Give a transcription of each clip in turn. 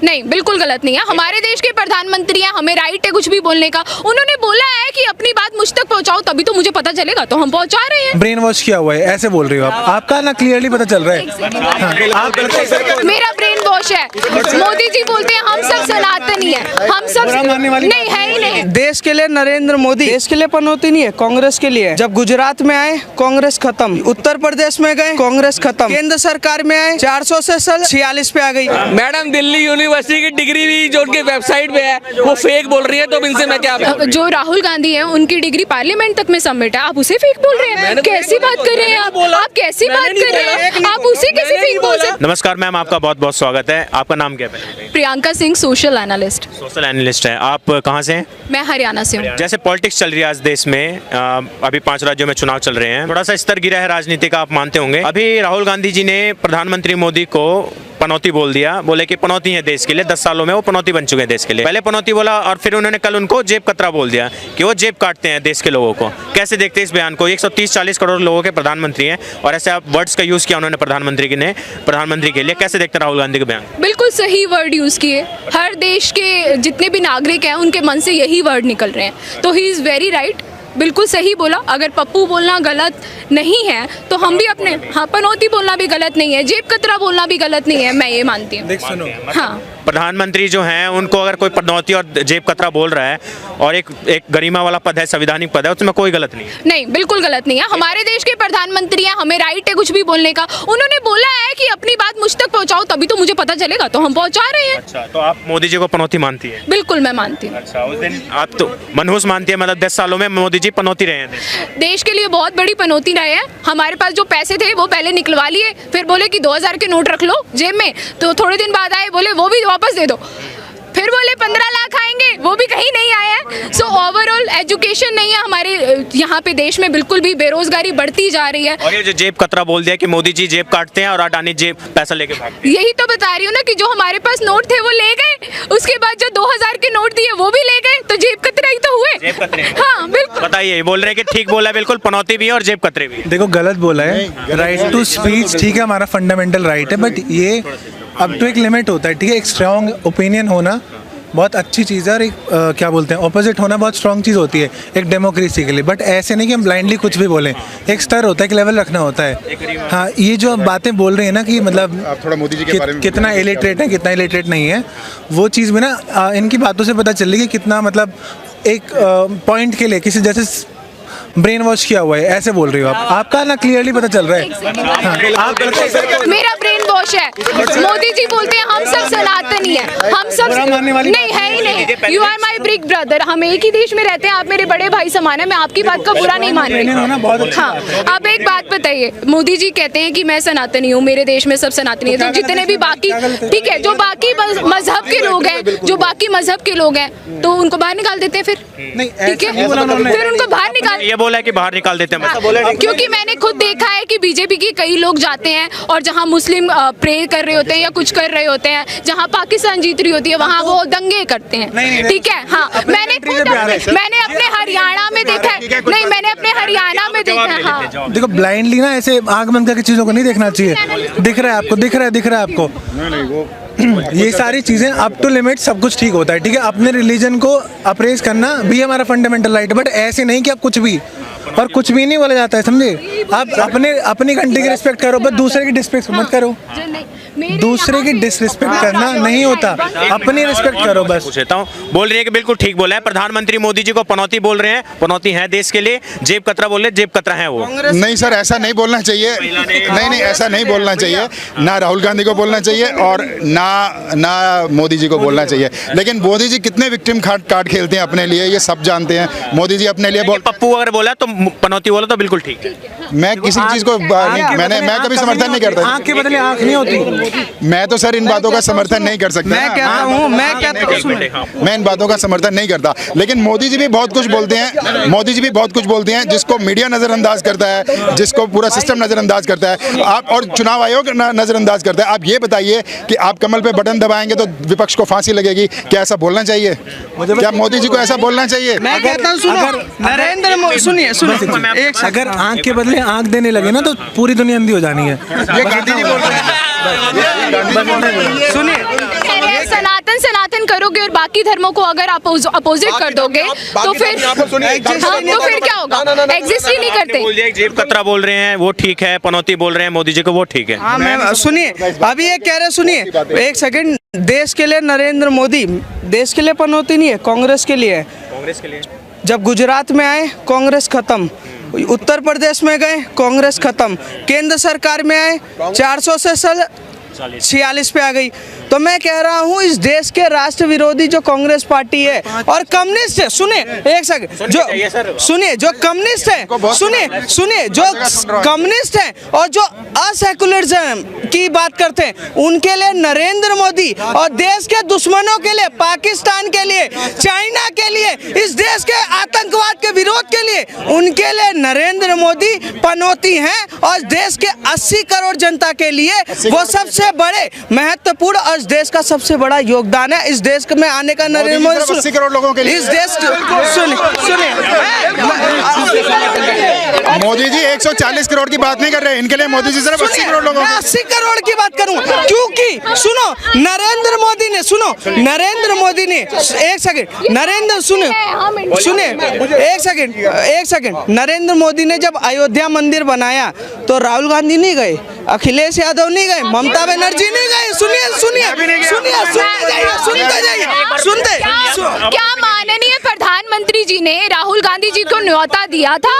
नहीं, बिल्कुल गलत नहीं है। हमारे देश के प्रधानमंत्री हैं, हमें राइट है कुछ भी बोलने का। उन्होंने बोला है कि अपनी बात मुझ तक पहुंचाओ, तभी तो मुझे पता चलेगा, तो हम पहुंचा रहे हैं। ब्रेन वॉश किया हुआ है ऐसे बोल रही हो आप, आपका ना क्लियरली पता चल रहा है। आप मेरा ब्रेन वॉश है। मोदी जी बोलते हैं हम सब सनातनी है, हम सब नहीं है ही नहीं। देश के लिए नरेंद्र मोदी, देश के लिए पनौती नहीं है, कांग्रेस के लिए। जब गुजरात में आए कांग्रेस खत्म, उत्तर प्रदेश में गए कांग्रेस खत्म, केंद्र सरकार में आए 400 से 46 पे आ गई। मैडम दिल्ली यूनिवर्सिटी की डिग्री भी जो उनके वेबसाइट पे है वो फेक बोल रही है, तो इनसे मैं क्या जो राहुल गांधी है उनकी डिग्री पार्लियामेंट तक में सबमिट है, आप उसे फेक बोल रहे हैं? कैसी बात कर रहे हैं आप कैसी बात कर रहे हैं? आप उसे कैसे फेक बोल सकते? नमस्कार मैम, आपका बहुत बहुत स्वागत है। आपका नाम क्या है? Priyanka Singh, social analyst. Social analyst है आप, कहाँ से हैं? मैं हरियाणा से हूँ। जैसे पॉलिटिक्स चल रही है आज देश में, अभी 5 राज्यों में चुनाव चल रहे हैं, थोड़ा सा स्तर गिरा है राजनीति का, आप मानते होंगे। अभी राहुल गांधी जी ने प्रधानमंत्री मोदी को पनौती बोल दिया, बोले कि पनौती है देश के लिए, 10 सालों में वो पनौती बन चुके हैं देश के लिए। पहले पनौती बोला और फिर उन्होंने कल उनको जेब कतरा बोल दिया कि वो जेब काटते हैं देश के लोगों को। कैसे देखते हैं इस बयान को? 130-40 करोड़ लोगों के प्रधानमंत्री हैं और ऐसे आप वर्ड्स का यूज किया उन्होंने प्रधानमंत्री के लिए। कैसे देखते हैं राहुल गांधी के बयान? बिल्कुल सही वर्ड यूज किए। हर देश के जितने भी नागरिक हैं उनके मन से यही वर्ड निकल रहे हैं, तो ही इज वेरी राइट। बिल्कुल सही बोला। अगर पप्पू बोलना गलत नहीं है तो हम भी अपने, हाँ, पनौती बोलना भी गलत नहीं है, जेब कतरा बोलना भी गलत नहीं है, मैं ये मानती हूँ। हाँ, प्रधानमंत्री जो हैं उनको अगर कोई पनौती और जेब कतरा बोल रहा है और एक गरिमा वाला पद है, संवैधानिक पद है, उसमें कोई गलत नहीं है। नहीं, बिल्कुल गलत नहीं है। हमारे देश के प्रधानमंत्री हैं, हमें राइट है कुछ भी बोलने का। उन्होंने बोला है कि अपनी बात मुझ तक पहुंचाओ, तभी तो मुझे पता चलेगा, तो हम पहुंचा रहे हैं। अच्छा, तो आप मोदी जी को पनौती मानती है? बिल्कुल मैं मानती हूँ। अच्छा, उस दिन आप तो मनहूस मानती है, मतलब 10 सालों में मोदी जी पनौती रहे हैं देश के लिए, बहुत बड़ी पनौती रहे हैं। हमारे पास जो पैसे थे वो पहले निकलवा लिए, फिर बोले कि 2000 के नोट रख लो जेब में, तो थोड़े दिन बाद आए बोले वो भी वापस दे दो, फिर बोले 15 लाख आएंगे, वो भी कहीं नहीं आए हैं। सो ओवरऑल एजुकेशन नहीं है हमारे यहाँ पे देश में, बिल्कुल भी बेरोजगारी बढ़ती जा रही है। और ये जो जेब कतरा बोल दिया कि मोदी जी जेब काटते हैं और अडानी जेब पैसा लेके भागते हैं, यही तो बता रही हूँ ना कि जो हमारे पास नोट थे वो ले गए, उसके बाद जो 2000 के नोट दिए वो भी ले गए, तो जेब कतरा ही तो हुए। जेब कतरे। हाँ बिल्कुल। बताइए, बोल रहे हैं कि ठीक बोला है, बिल्कुल पनौती भी है और जेब कतरे भी है। देखो गलत बोला है। राइट टू स्पीच ठीक है, हमारा फंडामेंटल राइट है, बट ये अब तो एक लिमिट होता है। ठीक है, एक स्ट्रॉन्ग ओपिनियन होना बहुत अच्छी चीज़ है और एक क्या बोलते हैं ऑपोजिट होना बहुत स्ट्रॉन्ग चीज़ होती है एक डेमोक्रेसी के लिए। बट ऐसे नहीं कि हम ब्लाइंडली कुछ भी बोलें, एक स्तर होता है, एक लेवल रखना होता है। हाँ, ये जो बातें बोल रहे हैं ना कि मतलब आप थोड़ा मोदी जी के बारे में कितना इलिटरेट है, कितना इलिटरेट नहीं है, वो चीज़ भी ना इनकी बातों से पता चल रही है कि कितना मतलब एक पॉइंट के लिए किसी जैसे ब्रेन वॉश किया हुआ है ऐसे बोल रही हो आप, आपका ना क्लियरली पता चल रहा है। मेरा ब्रेन वॉश है। मोदी जी बोलते हैं हम सब सनातनी है, हम सब नहीं है ही नहीं। You are my big brother, हम एक ही देश में रहते हैं, आप मेरे बड़े भाई समान है, मैं आपकी बात का बुरा नहीं मान रही। हाँ, अब एक बात बताइए, मोदी जी कहते हैं कि मैं सनातनी हूँ, मेरे देश में सब सनातनी है, तो जितने भी बाकी, ठीक है, जो बाकी मजहब के लोग हैं, जो बाकी मजहब के लोग हैं, तो उनको बाहर निकाल देते हैं। फिर ठीक है, फिर उनको बाहर निकाल, ये बोला है कि बाहर निकाल देते हैं, क्योंकि मैंने खुद देखा है कि बीजेपी के कई लोग जाते हैं और जहां मुस्लिम प्रे कर रहे होते हैं या कुछ कर रहे होते हैं, जहां पाकिस्तान जीत रही होती है वहां वो दंगे करते हैं। ठीक है, हाँ, मैंने अपने हरियाणा में देखा है। नहीं, मैंने अपने हरियाणा में देखा है। हाँ, देखो ब्लाइंडली ना ऐसे आंख बंद करके चीज़ों को नहीं देखना चाहिए। दिख रहा है आपको, दिख रहा है आपको, ये सारी चीज़ें अप टू लिमिट सब कुछ ठीक होता है। ठीक है, अपने रिलीजन को अप्रेज करना भी हमारा फंडामेंटल राइट है, बट ऐसे नहीं कि आप कुछ भी और कुछ भी नहीं बोला जाता है, समझे? आप अपनी कंट्री की रिस्पेक्ट करो, बस दूसरे की डिस्पेक्ट मत करो। दूसरे की डिसरिस्पेक्ट करना नहीं होता, अपनी रिस्पेक्ट करो बस। पूछता हूँ, बोल रही है कि बिल्कुल ठीक बोला है, प्रधानमंत्री मोदी जी को पनौती बोल रहे हैं, पनौती है देश के लिए, जेब कतरा बोल रहे हैं, जेब कतरा है वो। नहीं सर, ऐसा नहीं बोलना चाहिए। नहीं, ऐसा नहीं बोलना चाहिए। ना राहुल गांधी को बोलना चाहिए और ना मोदी जी को बोलना चाहिए। लेकिन मोदी जी कितने विक्टिम कार्ड खेलते हैं अपने लिए, ये सब जानते हैं। मोदी जी अपने लिए पप्पू अगर बोला तो पनौती बोला तो बिल्कुल ठीक है। मैं किसी चीज को मैं कभी समर्थन नहीं करता। आंख के बदले आंख नहीं होती। मैं तो सर इन बातों का समर्थन नहीं कर सकता। मैं कहता हूँ, मैं इन बातों का समर्थन नहीं करता। लेकिन मोदी जी भी बहुत कुछ बोलते हैं, जिसको मीडिया नजरअंदाज करता है, जिसको पूरा सिस्टम नजरअंदाज करता है, आप और चुनाव आयोग नजरअंदाज करता है। आप ये बताइए कि आप कमल पे बटन दबाएंगे तो विपक्ष को फांसी लगेगी, क्या ऐसा बोलना चाहिए? क्या मोदी जी को ऐसा बोलना चाहिए? मैं कहता हूँ, सुनो नरेंद्र मोदी, सुनिए अगर आंख के बदले आंख देने लगे ना तो पूरी दुनिया अंधी हो जानी है। ये गांधी जी बोल रहे हैं। सुनिए, सनातन सनातन करोगे और बाकी धर्मों को अगर आप अपोजिट कर दोगे तो फिर तो फिर क्या होगा? एग्जिस्ट ही नहीं करते। बोल दिया जेब कतरा बोल रहे हैं वो ठीक है, पनौती बोल रहे हैं मोदी जी को वो ठीक है। हाँ मैम सुनिए, अभी ये कह रहे सुनिए एक सेकंड, देश के लिए नरेंद्र मोदी, देश के लिए पनौती नहीं है, कांग्रेस के लिए है। कांग्रेस के लिए जब गुजरात में आए कांग्रेस खत्म, उत्तर प्रदेश में गए कांग्रेस खत्म, केंद्र सरकार में आए 400 से 46 पे आ गई। तो मैं कह रहा हूँ इस देश के राष्ट्र विरोधी जो कांग्रेस पार्टी है और कम्युनिस्ट है, सुने एक सेकंड, जो सुनिए जो कम्युनिस्ट है, सुनिए जो कम्युनिस्ट है और जो असेकुलरिज्म की बात करते हैं उनके लिए नरेंद्र मोदी, और देश के दुश्मनों के लिए, पाकिस्तान के लिए, चाइना के लिए, इस देश के आतंकवाद के विरोध के लिए उनके लिए नरेंद्र मोदी पनौती हैं, और देश के 80 करोड़ जनता के लिए वो सबसे बड़े महत्वपूर्ण, इस देश का सबसे बड़ा योगदान है इस देश में आने का नरेंद्र मोदी। 80 करोड़ लोगों के लिए इस देश सुनिए मोदी जी 140 करोड़ की बात नहीं कर रहे, इनके लिए मोदी जी सिर्फ 80 करोड़ लोगों मैं 80 करोड़ की बात करूं, क्योंकि सुनो नरेंद्र मोदी ने, एक सेकंड, नरेंद्र सुनिए एक सेकंड, नरेंद्र मोदी ने जब अयोध्या मंदिर बनाया तो राहुल गांधी नहीं गए, अखिलेश यादव नहीं गए, ममता बनर्जी नहीं गए। क्या माननीय प्रधानमंत्री जी ने राहुल गांधी जी को न्योता दिया था?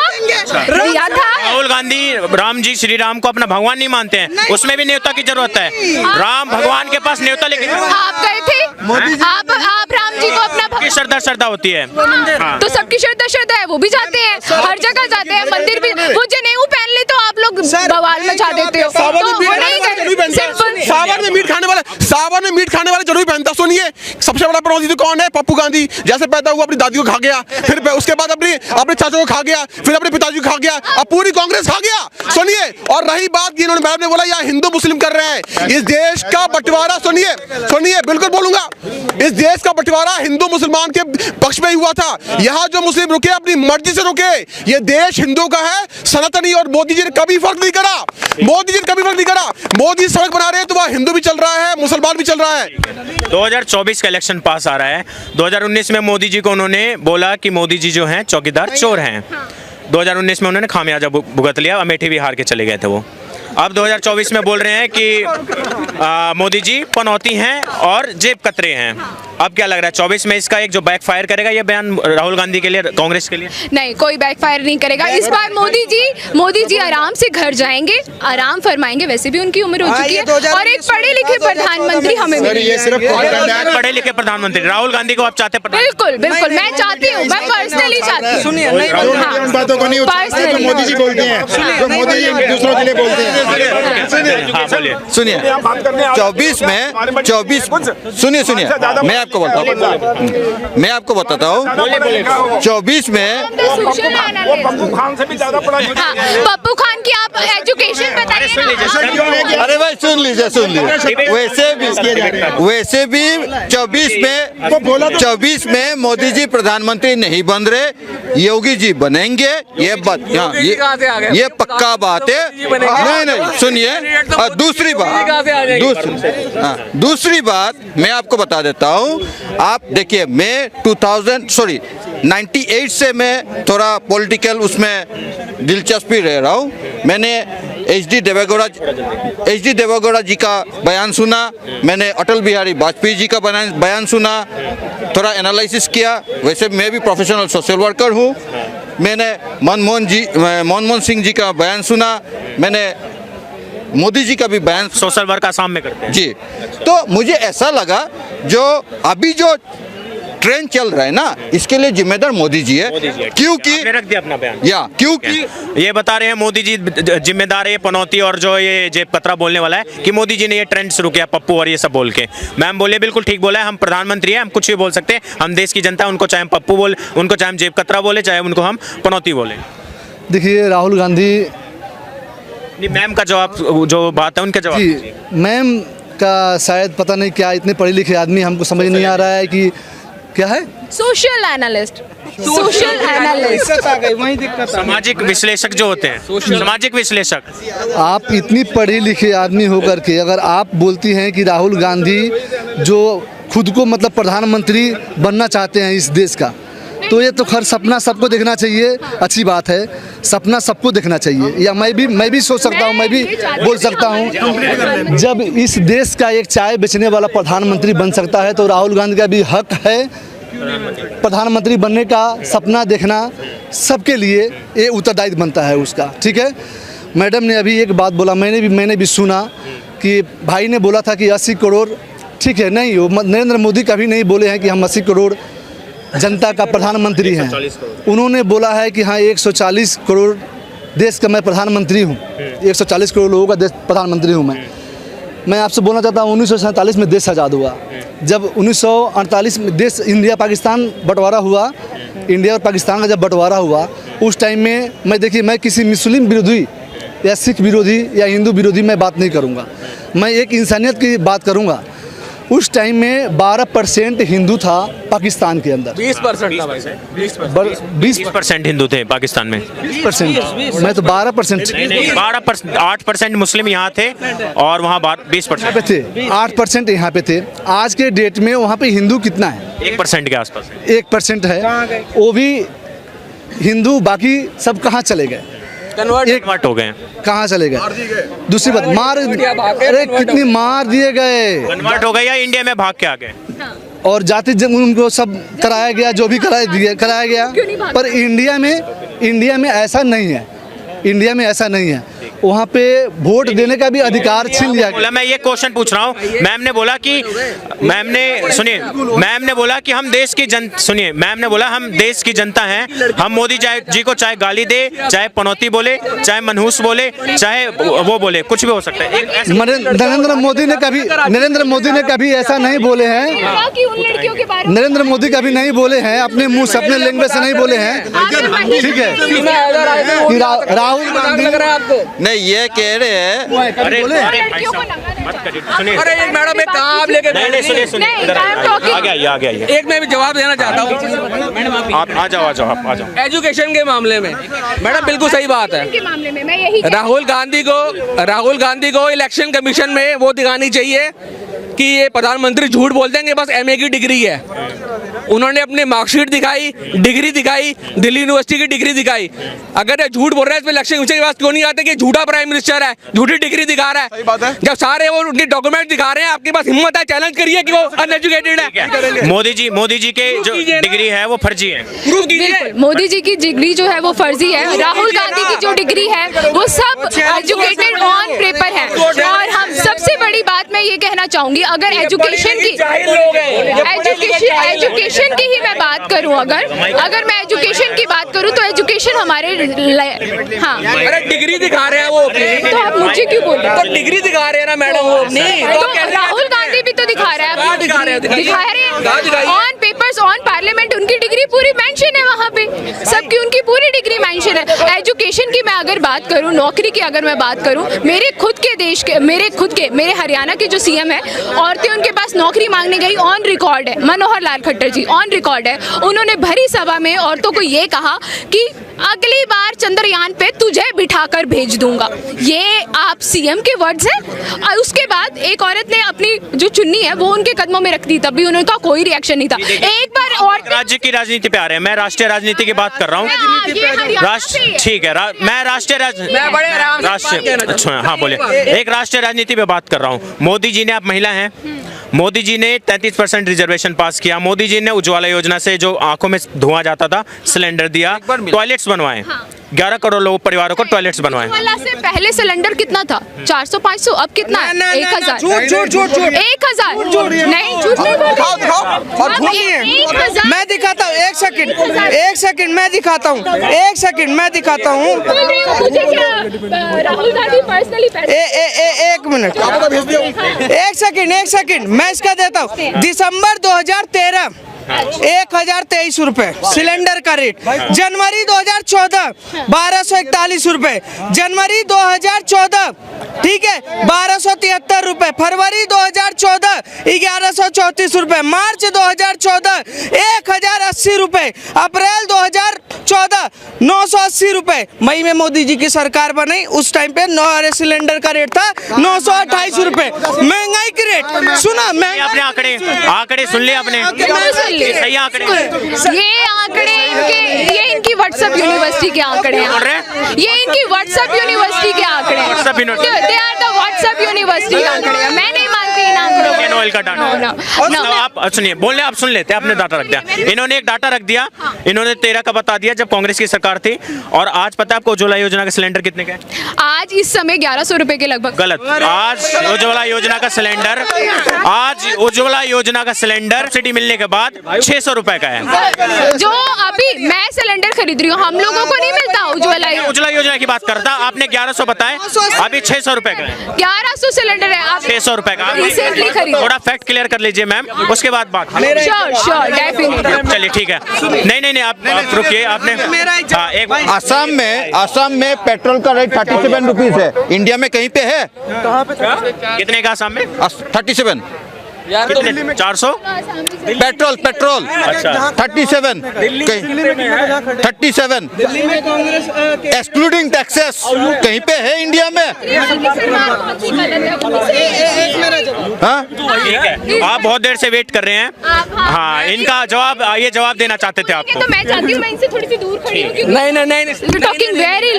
राहुल गांधी राम जी श्री राम को अपना भगवान नहीं मानते हैं, उसमें भी न्योता की जरूरत है। राम भगवान के पास न्योता लेके आप गए थे? आप राम जी को अपना श्रद्धा होती है तो सबकी श्रद्धा है, वो भी जाते हैं, हर जगह जाते हैं, मंदिर भी। वो जनेऊ पहन ले तो आप लोग बवाल मचा देते हो। सावन में मीट खाने वाले जरूरी पहनता। सुनिए सबसे बड़ा पड़ोसी तो कौन है? पप्पू गांधी। जैसे पैदा हुआ अपनी दादी को खा गया, फिर उसके बाद अपने चाचा को खा गया, फिर अपने पिताजी को खा गया, अब पूरी कांग्रेस खा गया। सुनिए, और रही बात कि इन्होंने मैडम ने बोला यहाँ हिंदू मुस्लिम कर रहे हैं, इस देश का बंटवारा, सुनिए बिल्कुल बोलूंगा, इस देश का बंटवारा हिंदू मुसलमान के पक्ष में ही हुआ था। यहाँ जो मुस्लिम रुके अपनी मर्जी से रुके, ये देश हिंदू का है, सनातनी, और मोदी जी ने कभी फर्क नहीं करा। मोदी सड़क बना रहे हैं तो वह हिंदू भी चल रहा है, मुसलमान भी चल रहा है। 2024 का इलेक्शन पास आ रहा है। 2019 में मोदी जी को उन्होंने बोला कि मोदी जी जो हैं चौकीदार चोर हैं। 2019 में उन्होंने खामियाजा भुगत लिया, अमेठी भी हार के चले गए थे वो। अब 2024 में बोल रहे हैं कि मोदी जी पनौती हैं और जेब कतरे हैं। अब क्या लग रहा है 24 में इसका एक जो बैकफायर करेगा ये बयान राहुल गांधी के लिए, कांग्रेस के लिए? नहीं, कोई बैकफायर नहीं करेगा इस बार। मोदी जी आराम से घर जाएंगे, आराम फरमाएंगे, वैसे भी उनकी उम्र हो चुकी है, और एक पढ़े लिखे प्रधानमंत्री हमें मिलेंगे। पढ़े लिखे प्रधानमंत्री राहुल गांधी को आप चाहते? बिल्कुल मैं चाहती हूँ, मैं पर्सनली चाहती हूँ। सुनिए उन बातों को नहीं उठाते जो मोदी जी बोलते हैं, जो मोदी जी दूसरों के लिए बोलते हैं। सुनिए 24 में 24 सुनिए मैं आपको बताता हूँ 24 में पप्पू खान से भी ज्यादा पढ़ा लिखा है। पप्पू खान की आप एजुकेशन बताइए। अरे भाई सुन लीजिए वैसे भी 24 में मोदी जी प्रधानमंत्री नहीं बन रहे, योगी जी बनेंगे, ये बात ये पक्का बात है। नहीं सुनिए, दूसरी बात मैं आपको बता देता हूँ। आप देखिए मैं 98 से मैं थोड़ा पॉलिटिकल उसमें दिलचस्पी रह रहा हूँ। मैंने एच डी देवेगौड़ा जी का बयान सुना, मैंने अटल बिहारी वाजपेयी जी का बयान सुना, थोड़ा एनालिसिस किया। वैसे मैं भी प्रोफेशनल सोशल वर्कर हूँ। मैंने मनमोहन सिंह जी का बयान सुना, मैंने मोदी जी का भी बयान। सोशल वर्क आसाम में करते हैं जी। तो मुझे ऐसा लगा जो अभी जो ट्रेंड चल रहा है ना, इसके लिए जिम्मेदार मोदी जी है, क्योंकि रख दिया अपना बयान क्योंकि ये बता रहे हैं मोदी जी जिम्मेदार है पनौती और जो ये जेब कतरा बोलने वाला है कि मोदी जी ने ये ट्रेंड शुरू किया पप्पू और ये सब बोल के। मैम बोले बिल्कुल ठीक बोला है, हम प्रधानमंत्री हैं, हम कुछ भी बोल सकते हैं, हम देश की जनता, उनको चाहे हम पप्पू बोले, उनको चाहे हम जेब कतरा बोले, चाहे उनको हम पनौती बोले। देखिए राहुल गांधी मैम का जवाब जो बात है उनका जवाब जी, मैम का शायद पता नहीं क्या, इतने पढ़े लिखे आदमी, हमको समझ नहीं आ रहा है कि क्या है। सोशल एनालिस्ट वही दिक्कत। सामाजिक विश्लेषक जो होते हैं, सामाजिक विश्लेषक। आप इतनी पढ़े लिखे आदमी होकर के अगर आप बोलती हैं कि राहुल गांधी जो खुद को मतलब प्रधानमंत्री बनना चाहते हैं इस देश का, तो ये तो खैर सपना सबको देखना चाहिए, अच्छी बात है, सपना सबको देखना चाहिए। या मैं भी सोच सकता हूँ, मैं भी बोल सकता हूँ, जब इस देश का एक चाय बेचने वाला प्रधानमंत्री बन सकता है तो राहुल गांधी का भी हक है प्रधानमंत्री बनने का सपना देखना। सबके लिए ये उत्तरदायित्व बनता है उसका, ठीक है। मैडम ने अभी एक बात बोला, मैंने भी सुना कि भाई ने बोला था कि 80 करोड़, ठीक है, नहीं वो नरेंद्र मोदी कभी नहीं बोले हैं कि हम 80 करोड़ जनता का प्रधानमंत्री हैं। उन्होंने बोला है कि हाँ 140 करोड़ देश का मैं प्रधानमंत्री हूँ, 140 करोड़ लोगों का देश प्रधानमंत्री हूँ मैं आपसे बोलना चाहता हूँ 1947 में देश आज़ाद हुआ। जब 1948 में देश इंडिया पाकिस्तान बंटवारा हुआ, इंडिया और पाकिस्तान का जब बंटवारा हुआ उस टाइम में मैं किसी मुस्लिम विरोधी या सिख विरोधी या हिंदू विरोधी मैं बात नहीं करूँगा, मैं एक इंसानियत की बात करूँगा। उस टाइम में 12% हिंदू था पाकिस्तान के अंदर, 20% था भाई, 20% हिंदू थे पाकिस्तान में, 20%, मैं तो 12%, 12%, 8% मुस्लिम यहाँ थे और वहाँ 20% पे थे, 8% यहाँ पे थे। आज के डेट में वहाँ पे हिंदू कितना है? 1% के आसपास 1% है, वो भी हिंदू, बाकी सब कहाँ चले गए? कन्वर्ट हो गए, कहाँ चले गए? दूसरी बात, अरे कितनी मार दिए गए, कन्वर्ट हो गए या इंडिया में भाग के आ गए। और जाति उनको सब कराया गया, जो भी कराया गया, पर इंडिया में ऐसा नहीं है, इंडिया में ऐसा नहीं है। वहाँ पे वोट देने का भी अधिकार छीन लिया गया। मैं ये क्वेश्चन पूछ रहा हूँ, मैम ने बोला कि मैम ने बोला कि हम देश की मैम ने बोला हम देश की जनता हैं, हम मोदी जी को चाहे गाली दे, चाहे पनौती बोले, चाहे मनहूस बोले, चाहे वो बोले, कुछ भी हो सकता है। नरेंद्र मोदी ने कभी ऐसा नहीं बोले हैं, नरेंद्र मोदी कभी नहीं बोले हैं, अपने मुंह से अपने लैंग्वेज से नहीं बोले हैं, ठीक है। राहुल गांधी नहीं ये कह रहे हैं, अरे मैडम एक काम आप लेके आ गया एक मैं भी जवाब देना चाहता हूँ। आप आ जाओ। एजुकेशन के मामले में मैडम बिल्कुल सही बात है। के मामले में मैं यही राहुल गांधी को इलेक्शन कमीशन में वो दिखानी चाहिए कि ये प्रधानमंत्री झूठ बोलते हैं कि बस एमए की डिग्री है। उन्होंने अपनी मार्कशीट दिखाई, डिग्री दिखाई, दिल्ली यूनिवर्सिटी की डिग्री दिखाई। अगर ये झूठ बोल रहे हैं इस पे इलेक्शन कमीशन के पास क्यों नहीं आते कि झूठा प्राइम मिनिस्टर है, झूठी डिग्री दिखा रहा है। जब सारे वो उनके डॉक्यूमेंट दिखा रहे हैं, आपके पास हिम्मत है चैलेंज करिए कि वो अनएजुकेटेड है। मोदी जी के जो डिग्री है वो फर्जी है, प्रूव कीजिए। मोदी जी की डिग्री जो है वो फर्जी है, राहुल गांधी की जो डिग्री है वो सब एजुकेटेड ऑन पेपर है। और हम सबसे बड़ी बात मैं ये कहना चाहूंगी, अगर एजुकेशन की ही मैं बात करूं, अगर मैं एजुकेशन की बात करूं तो एजुकेशन हमारे हाँ, अरे डिग्री दिखा रहे हैं वो अपनी, तो आप मुझे क्यों बोल रहे हैं? तो डिग्री दिखा रहे हैं ना मैडम वो अपनी, तो राहुल गांधी भी तो दिखा रहा है, दिखा रहे हैं ऑन पेपर्स ऑन पार्लियामेंट उनकी डिग्री पूरी मेंशन है, वहाँ पे सबकी उनकी पूरी डिग्री मेंशन है। एजुकेशन की मैं अगर बात करूँ, नौकरी की अगर मैं बात करूँ, मेरे हरियाणा के जो सीएम है, औरतें उनके पास नौकरी मांगने गई, ऑन रिकॉर्ड है, मनोहर लाल खट्टर जी ऑन रिकॉर्ड है, उन्होंने भरी सभा में औरतों को ये कहा कि अगली बार चंद्रयान पे तुझे बिठाकर भेज दूंगा। ये आप सीएम के वर्ड्स हैं। और उसके बाद एक औरत ने अपनी जो चुन्नी है वो उनके कदमों में रख दी, तब भी उनका कोई रिएक्शन नहीं था। एक बार और राज्य की राजनीति पे आ रहे हैं, मैं राष्ट्रीय राजनीति की बात कर रहा हूँ। ठीक है, मैं राष्ट्रीय अच्छा हाँ बोलिए, एक राष्ट्रीय राजनीति पे बात कर रहा हूँ। मोदी जी ने, आप महिला हैं, मोदी जी ने 33% रिजर्वेशन पास किया, मोदी जी ने उज्ज्वला योजना से जो आंखों में धुआं जाता था सिलेंडर दिया, टॉयलेट्स बनवाए, 11 करोड़ लोग परिवारों को टॉयलेट्स बनवाए। से पहले सिलेंडर कितना था? 400-500, अब कितना है? 1000। 1000 नहीं, झूठ नहीं बोल रहे। मैं दिखाता हूँ, एक सेकंड मैं दिखाता हूँ, राहुल गांधी पर्सनली एक मिनट, एक सेकंड मैं इसका देता हूँ। दिसंबर 2013 1023 रुपए सिलेंडर का रेट। जनवरी 2014 1241 रुपए, जनवरी 2014 ठीक है 1273 रुपए, फरवरी 2014 1134 रुपए, मार्च 2014 1080 रुपए, अप्रैल 2014 980 रुपए। मई में मोदी जी की सरकार बनी, उस टाइम पे सिलेंडर का रेट था 928 रुपए। महंगाई की रेट सुना, आपने आंकड़े सुन लिए आपने? सही आंकड़े, ये आंकड़े ये इनकी व्हाट्सएप यूनिवर्सिटी के आंकड़े हैं। ये इनकी व्हाट्सएप यूनिवर्सिटी के आंकड़े हैं। They are the WhatsApp university के आंकड़े हैं। मैं नहीं मानती इन आंकड़ों को। ऑयल का डाटा आप सुनिए, बोलने आप सुन लेते, आपने डाटा रख दिया, इन्होंने एक डाटा रख दिया, इन्होंने 13 का बता दिया जब कांग्रेस की सरकार थी। और आज पता है आपको उज्ज्वला योजना का सिलेंडर कितने का है? आज इस समय 1100 रुपए के लगभग। गलत। आज उज्ज्वला योजना का सिलेंडर सब्सिडी मिलने के बाद 600 रुपए का है। जो अभी मैं सिलेंडर खरीद रही हूँ, हम लोगों को नहीं मिलता उज्ज्वला योजना की बात करता। आपने 1100 बताए, अभी 600 रुपए का है। 1100 सिलेंडर है, 600 रुपए का। रिसेंटली खरीदा। थोड़ा फैक्ट क्लियर कर लीजिए मैम, उसके बाद बात। Sure definitely. चलिए ठीक है। नहीं आप रुकिए, आपने एक आसाम में पेट्रोल का रेट 37 रुपीज है, इंडिया में कहीं पे है? कितने का आसाम में? 37। कितने? 400 पेट्रोल अच्छा 37 एक्सक्लूडिंग टैक्सेस कहीं पे है इंडिया में? हाँ? ठीक है, आप बहुत देर से वेट कर रहे हैं। हाँ, इनका जवाब, ये जवाब देना चाहते थे आपको। तो मैं चाहती हूँ मैं इनसे थोड़ी सी दूर खड़ी हूँ। नहीं टॉकिंग वेरी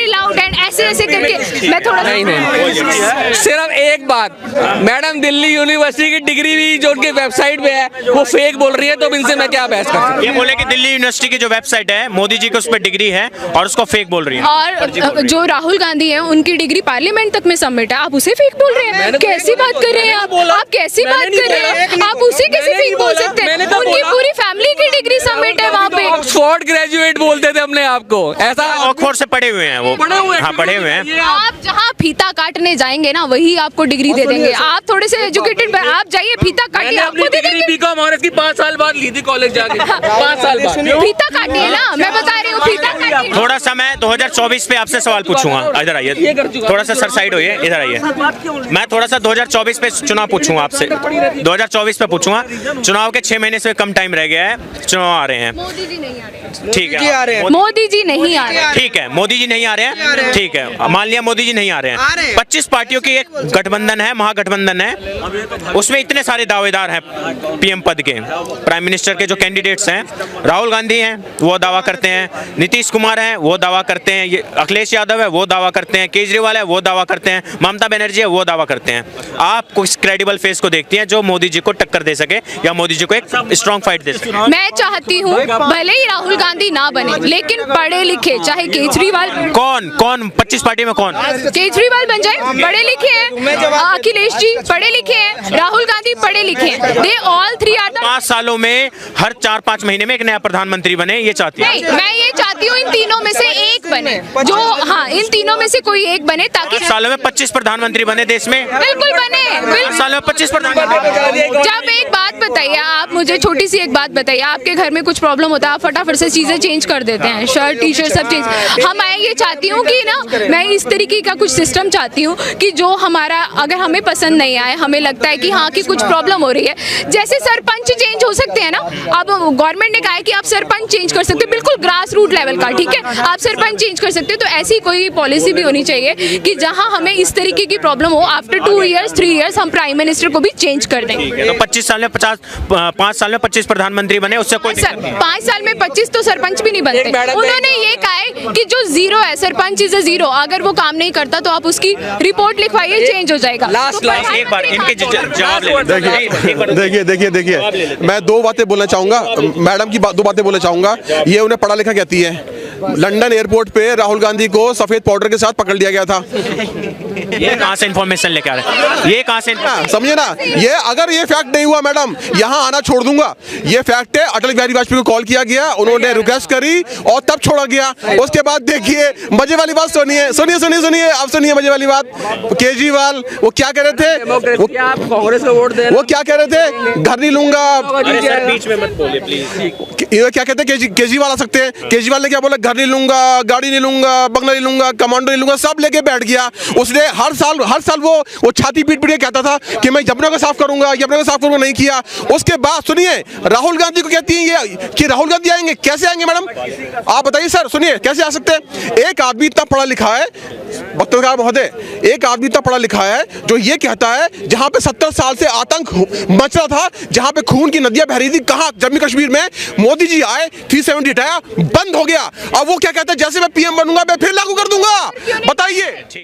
लाउड एंड ऐसे करके मैं थोड़ा नहीं। सिर्फ एक बात, मैडम दिल्ली यूनिवर्सिटी की डिग्री भी जो उनके वेबसाइट पे है वो फेक बोल रही है, तो इनसे मैं क्या बहस कर सकता हूं? ये बोले कि दिल्ली यूनिवर्सिटी की जो वेबसाइट है मोदी जी की उस पर डिग्री है और उसको फेक बोल रही है। और जो राहुल गांधी है उनकी डिग्री पार्लियामेंट तक में सबमिट है, आप उसे फेक बोल रहे हैं? कैसी बात कर रहे हैं आप कैसी बात कर रहे हैं? आप उसे कैसे फेक बोल सकते हैं? उनकी पूरी फैमिली की डिग्री सबमिट है वहाँ पे। ऑक्सफोर्ड ग्रेजुएट बोलते थे अपने आप को, ऐसा ऑक्सफोर्ड से पढ़े हुए हैं वो। हाँ, पढ़े हुए हैं। आप जहाँ फीता काटने जाएंगे ना वही आपको डिग्री दे देंगे। आप थोड़े से एजुकेटेड, आप जाइए फीता काटिए, आपको दे देंगे। बीकॉम ऑनर्स की 5 साल बाद ली थी कॉलेज जाके, 5 साल बाद। फीता काटिए ना, मैं बता रही हूँ फीता काटिए। थोड़ा सा मैं 2024 पे आपसे सवाल पूछूंगा, इधर आइए, थोड़ा सा सर साइड होइए, इधर आइए। मैं थोड़ा सा 2024 पे चुनाव पूछूंगा आपसे, 2024 पे पूछूंगा। चुनाव के 6 महीने से कम टाइम रह गया है, चुनाव आ रहे हैं। मोदी जी नहीं आ रहे हैं। ठीक है, मोदी जी नहीं आ रहे हैं। ठीक है, मोदी जी नहीं आ रहे हैं। ठीक है, मान लिया मोदी जी नहीं आ रहे हैं। 25 पार्टियों की एक गठबंधन है, महागठबंधन है, उसमें इतने सारे दावेदार हैं पीएम पद के, प्राइम मिनिस्टर के जो कैंडिडेट्स हैं। राहुल गांधी हैं, वो दावा करते हैं, नीतीश कुमार हैं, वो दावा करते हैं, ये अखिलेश यादव है, वो दावा करते हैं, केजरीवाल है, वो दावा करते हैं, ममता बनर्जी है, वो दावा करते हैं। आप कुछ क्रेडिबल फेस को देखती हैं जो मोदी जी को टक्कर दे सके या मोदी जी को एक स्ट्रॉन्ग फाइट दे सके? मैं चाहती हूँ भले ही राहुल गांधी ना बने, लेकिन पढ़े लिखे, चाहे केजरीवाल। कौन 25 पार्टी में कौन? केजरीवाल बन जाए, पढ़े लिखे हैं। अखिलेश जी पढ़े लिखे हैं, राहुल गांधी पढ़े लिखे हैं। They all three are the 5 सालों में हर 4-5 महीने में एक नया प्रधानमंत्री बने, ये चाहती है? नहीं, मैं ये चाहती हूँ इन तीनों में से एक बने, जो हाँ इन तीनों में से कोई एक बने, ताकि 5 सालों में 25 प्रधानमंत्री बने देश में। बिल्कुल बने, 5 सालों में 25 प्रधानमंत्री। जब एक बात बताइए, आप मुझे छोटी सी एक बात बताइए, आपके घर में कुछ प्रॉब्लम होता है, आप फटाफट से चीजें चेंज कर देते हैं, शर्ट टी शर्ट सब चेंज। मैं ये चाहती हूँ कि ना, मैं इस तरीके का कुछ सिस्टम चाहती हूँ कि जो हमारा, अगर हमें पसंद नहीं आए, हमें लगता है कि हाँ कि कुछ प्रॉब्लम हो रही है, जैसे सरपंच चेंज हो सकते हैं ना, अब गवर्नमेंट ने कहा है कि आप सरपंच चेंज कर सकते हो, बिल्कुल ग्रास रूट लेवल का, ठीक है, आप सरपंच चेंज कर सकते हो। तो ऐसी कोई पॉलिसी भी होनी चाहिए कि जहां हमें इस तरीके की प्रॉब्लम हो, आफ्टर 2 इयर्स 3 इयर्स हम प्राइम मिनिस्टर को भी चेंज कर दें। तो 25 साल में 5 साल में 25 प्रधानमंत्री बने, उससे कोई 5 साल में 25 तो सरपंच भी नहीं बनते। उन्होंने ये कहा है कि जो जीरो है, सरपंच इज अ जीरो, अगर वो काम नहीं करता तो आप उसकी रिपोर्ट लिखवाइए, चेंज हो जाएगा। एक बार इनके जवाब ले। देखिए मैं 2 बातें बोलना चाहूंगा, मैडम की 2 बातें बोलना चाहूंगा। ये उन्हें पढ़ा लिखा कहती है, लंदन एयरपोर्ट पे राहुल गांधी को सफेद पाउडर के साथ पकड़ लिया गया था। ये कहाँ से इन्फॉर्मेशन लेके आ रहे हैं? ये कहाँ से समझिए ना, ये अगर ये फैक्ट नहीं हुआ मैडम, यहाँ आना छोड़ दूंगा। ये फैक्ट है, अटल बिहारी वाजपेयी को कॉल किया गया, उन्होंने रिक्वेस्ट करी और तब छोड़ा गया। उसके बाद देखिए मजे वाली बात सुनिए, सुनिए सुनिए सुनिए, अब सुनिए मजे वाली बात। केजरीवाल वो क्या कह रहे थे, कांग्रेस को वोट दे, वो क्या कह रहे थे, घर नहीं लूंगा। बीच में मत बोलिए प्लीज। ये क्या कहते हैं, केजरीवाल आ सकते हैं। केजरीवाल ने क्या बोला, घर नहीं लूंगा, गाड़ी नहीं लूंगा, बंगला नहीं लूंगा, कमांडो नहीं लूंगा, सब लेके बैठ गया। उसने हर साल वो छाती पीट के कहता था कि मैं यमुना को साफ करूंगा, यमुना को साफ करूंगा, नहीं किया। उसके बाद सुनिए, राहुल गांधी को कहती है ये कि राहुल गांधी आएंगे, कैसे आएंगे मैडम आप बताइए सर, सुनिए कैसे आ सकते हैं। एक आदमी इतना पढ़ा लिखा है, पत्रकार महोदय, एक आदमी इतना पढ़ा लिखा है जो ये कहता है जहां पे 70 साल से आतंक मच रहा था, जहां पे खून की नदियां बह रही थी, कहां, जम्मू कश्मीर में मोदी जी आए, 370 हटाया, बंद हो गया। अब वो क्या कहता है, जैसे मैं पीएम बनूंगा मैं फिर लागू कर दूंगा। बताइए।